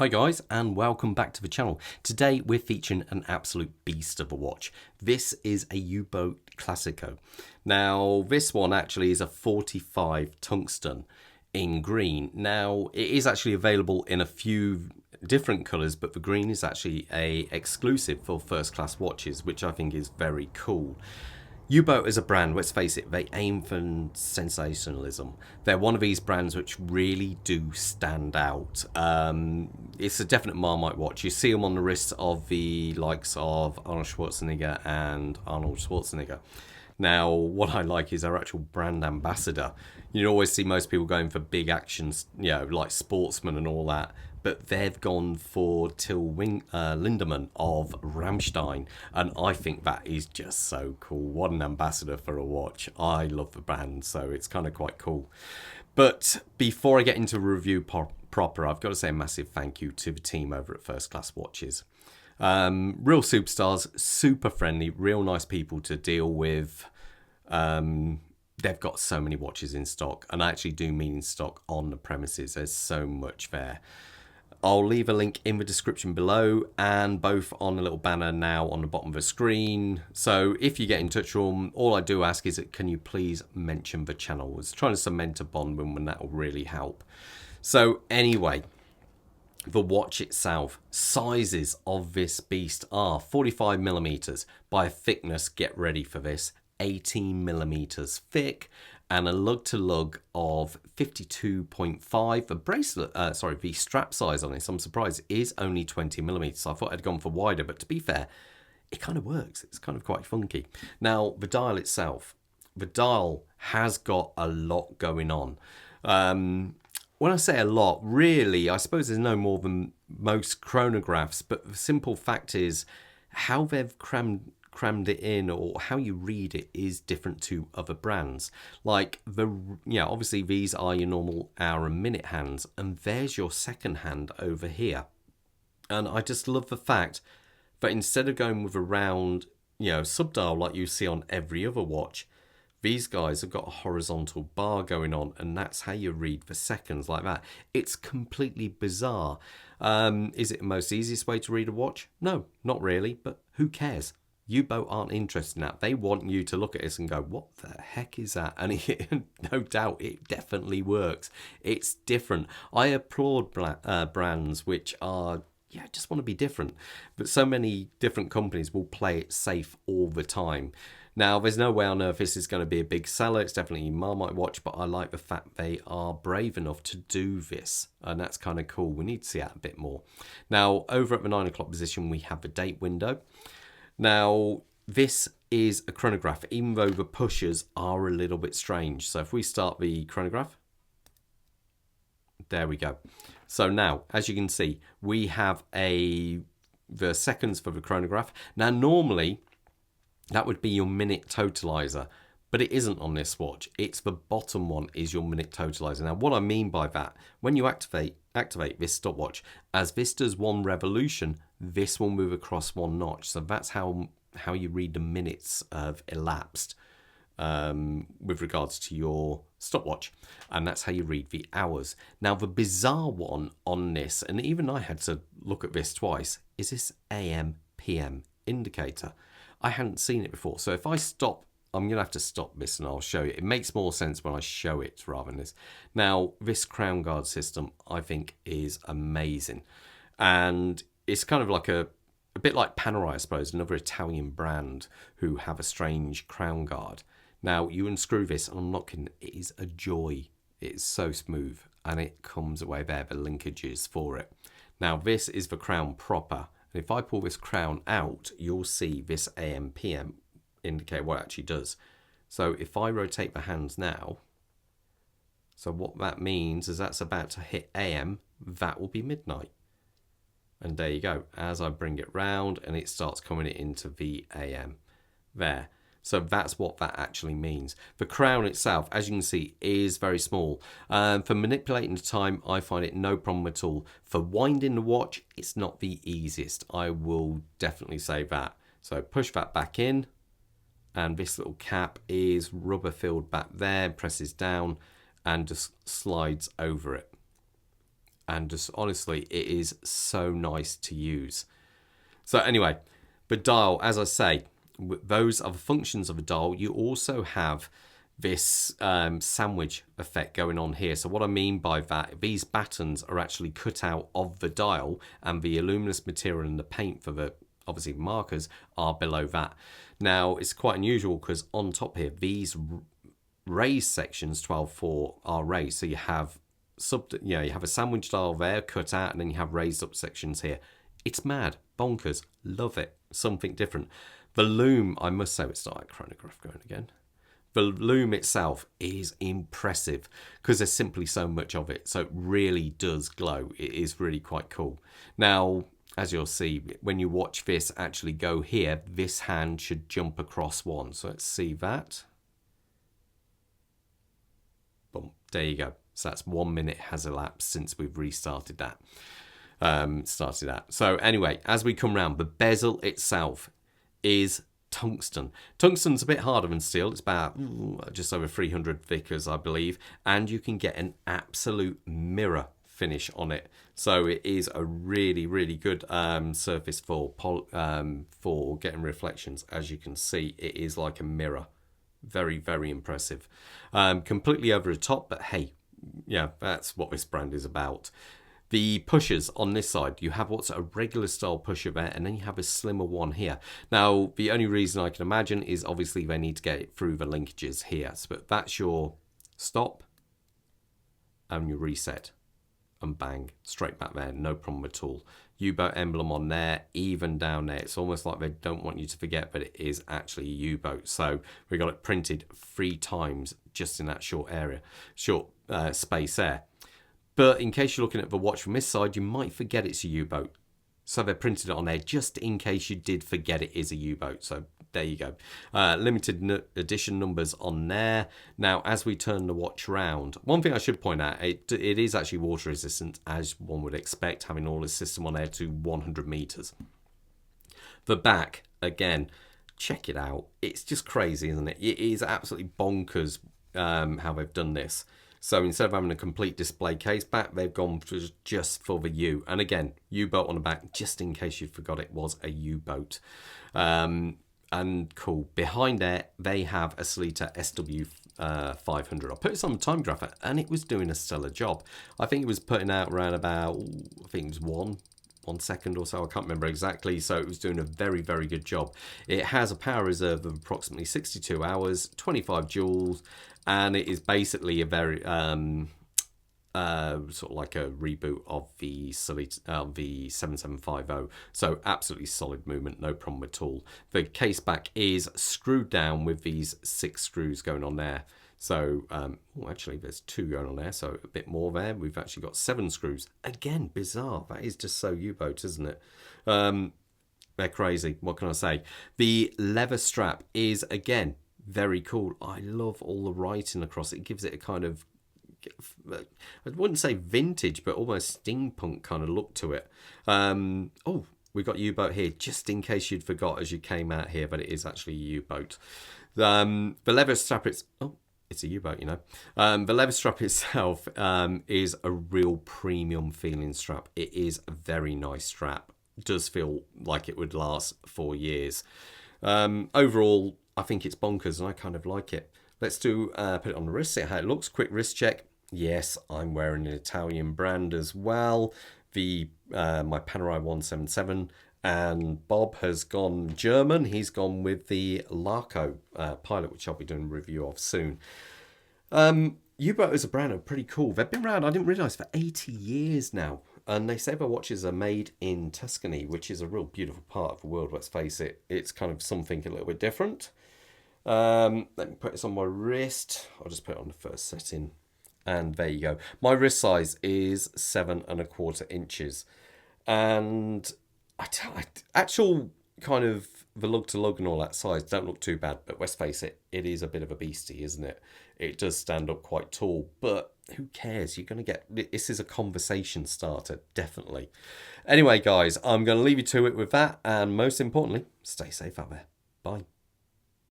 Hi guys, and welcome back to the channel. Today we're featuring an absolute beast of a watch. This is a U-Boat Classico. Now this one actually is a 45 tungsten in green. Now it is actually available in a few different colours, but the green is actually a exclusive for first class watches, which I think is very cool. U-Boat as a brand, let's face it, they aim for sensationalism. They're one of these brands which really do stand out. It's a definite Marmite watch. You see them on the wrists of the likes of Arnold Schwarzenegger and Arnold Schwarzenegger. Now, what I like is their actual brand ambassador. You always see most people going for big actions, like sportsmen and all that. But they've gone for Till Lindemann of Rammstein. And I think that is just so cool. What an ambassador for a watch. I love the brand, so it's kind of quite cool. But before I get into review proper, I've got to say a massive thank you to the team over at First Class Watches. Real superstars, super friendly, real nice people to deal with. They've got so many watches in stock, and I actually do mean in stock on the premises. There's so much there. I'll leave a link in the description below and both on a little banner now on the bottom of the screen. So if you get in touch with them, all I do ask is that can you please mention the channel. I was trying to cement a bond with them, and that will really help. So anyway, the watch itself, sizes of this beast are 45mm by a thickness, get ready for this, 18mm thick, and a lug-to-lug of 52.5. The bracelet, the strap size on this, I'm surprised, is only 20mm. So I thought I'd gone for wider, but to be fair, it kind of works. It's kind of quite funky. Now, the dial itself, the dial has got a lot going on. When I say a lot, really, I suppose there's no more than most chronographs, but the simple fact is how they've crammed it in, or how you read it, is different to other brands. Like obviously these are your normal hour and minute hands, and there's your second hand over here. And I just love the fact that instead of going with a round subdial like you see on every other watch, these guys have got a horizontal bar going on, and that's how you read the seconds like that. It's completely bizarre. Is it the most easiest way to read a watch? No, not really, but who cares? U-Boat aren't interested in that. They want you to look at this and go, what the heck is that? And no doubt it definitely works. It's different. I applaud brands which are, just want to be different. But so many different companies will play it safe all the time. Now, there's no way on earth this is going to be a big seller. It's definitely a Marmite watch, but I like the fact they are brave enough to do this. And that's kind of cool. We need to see that a bit more. Now, over at the 9 o'clock position, we have the date window. Now, this is a chronograph, even though the pushers are a little bit strange. So if we start the chronograph, there we go. So now, as you can see, we have the seconds for the chronograph. Now, normally, that would be your minute totalizer, but it isn't on this watch. It's the bottom one is your minute totalizer. Now, what I mean by that, when you activate this stopwatch, as this does one revolution, this will move across one notch. So that's how you read the minutes of elapsed with regards to your stopwatch. And that's how you read the hours. Now, the bizarre one on this, and even I had to look at this twice, is this AM, PM indicator. I hadn't seen it before. So if I stop, I'm going to have to stop this and I'll show you. It makes more sense when I show it rather than this. Now, this crown guard system, I think, is amazing. And it's kind of like a bit like Panerai, I suppose, another Italian brand who have a strange crown guard. Now, you unscrew this, and I'm not kidding, it is a joy. It's so smooth, and it comes away there, the linkages for it. Now, this is the crown proper. And if I pull this crown out, you'll see this AM, PM indicate what it actually does. So if I rotate the hands now, so what that means is that's about to hit AM, that will be midnight. And there you go. As I bring it round, and it starts coming into the AM there. So that's what that actually means. The crown itself, as you can see, is very small. For manipulating the time, I find it no problem at all. For winding the watch, it's not the easiest. I will definitely say that. So push that back in, and this little cap is rubber filled back there, presses down, and just slides over it. and just honestly, it is so nice to use. So anyway, the dial, as I say, those are the functions of a dial. You also have this sandwich effect going on here. So what I mean by that, these battens are actually cut out of the dial, and the luminous material and the paint for the obviously markers are below that. Now it's quite unusual because on top here, these raised sections 12.4 are raised. So you have you have a sandwich dial there cut out, and then you have raised up sections here. It's mad, bonkers, love it. Something different. The loom, I must say, it's not like chronograph going again. The loom itself is impressive because there's simply so much of it. So it really does glow. It is really quite cool. Now, as you'll see, when you watch this actually go here, this hand should jump across one. So let's see that. Boom, there you go. So that's 1 minute has elapsed since we've restarted that. So anyway, as we come round, the bezel itself is tungsten. Tungsten's a bit harder than steel. It's about just over 300 thick, as I believe, and you can get an absolute mirror finish on it. So it is a really, really good surface for getting reflections. As you can see, it is like a mirror. Very, very impressive. Completely over the top, but hey, yeah, that's what this brand is about. The pushers on this side, you have what's a regular style pusher there, and then you have a slimmer one here. Now, the only reason I can imagine is obviously they need to get it through the linkages here. But that's your stop and your reset, and bang, straight back there, no problem at all. U-boat emblem on there, even down there. It's almost like they don't want you to forget, but it is actually a U-boat. So we got it printed 3 times just in that short space there. But in case you're looking at the watch from this side, you might forget it's a U-boat. So they printed it on there just in case you did forget it is a U-boat. So there you go. Limited edition numbers on there. Now, as we turn the watch round, one thing I should point out, it is actually water resistant, as one would expect, having all this system on there to 100 meters. The back, again, check it out. It's just crazy, isn't it? It is absolutely bonkers how they've done this. So instead of having a complete display case back, they've gone for just for the U. And again, U-boat on the back, just in case you forgot it was a U-boat. And cool. Behind there, they have a Sellita SW500. I put this on the time grapher, and it was doing a stellar job. I think it was putting out around about, I think it was one second or so. I can't remember exactly. So it was doing a very, very good job. It has a power reserve of approximately 62 hours, 25 joules, and it is basically a very sort of like a reboot of the the 7750. So absolutely solid movement, no problem at all. The Caseback is screwed down with these 6 screws going on there. So actually there's 2 going on there, so a bit more there. We've actually got 7 screws. Again, bizarre. That is just so U-boat, isn't it? They're crazy. What can I say? The leather strap is, again, very cool. I love all the writing across it. It gives it a kind of, I wouldn't say vintage, but almost steampunk kind of look to it. Oh, we got U-boat here, just in case you'd forgot as you came out here, but it is actually a U-boat. The leather strap, it's a U-boat, you know. The leather strap itself is a real premium feeling strap. It is a very nice strap. It does feel like it would last 4 years. Overall, I think it's bonkers, and I kind of like it. Let's put it on the wrist, see how it looks. Quick wrist check. Yes, I'm wearing an Italian brand as well. My Panerai 177, and Bob has gone German. He's gone with the Larco Pilot, which I'll be doing a review of soon. U-boat as a brand are pretty cool. They've been around, I didn't realise, for 80 years now. And they say their watches are made in Tuscany, which is a real beautiful part of the world, let's face it. It's kind of something a little bit different. Let me put this on my wrist. I'll just put it on the first setting. And there you go. My wrist size is 7¼ inches. And actual kind of the lug to lug and all that size don't look too bad. But let's face it, it is a bit of a beastie, isn't it? It does stand up quite tall. But who cares? You're going to get... This is a conversation starter, definitely. Anyway, guys, I'm going to leave you to it with that. And most importantly, stay safe out there. Bye.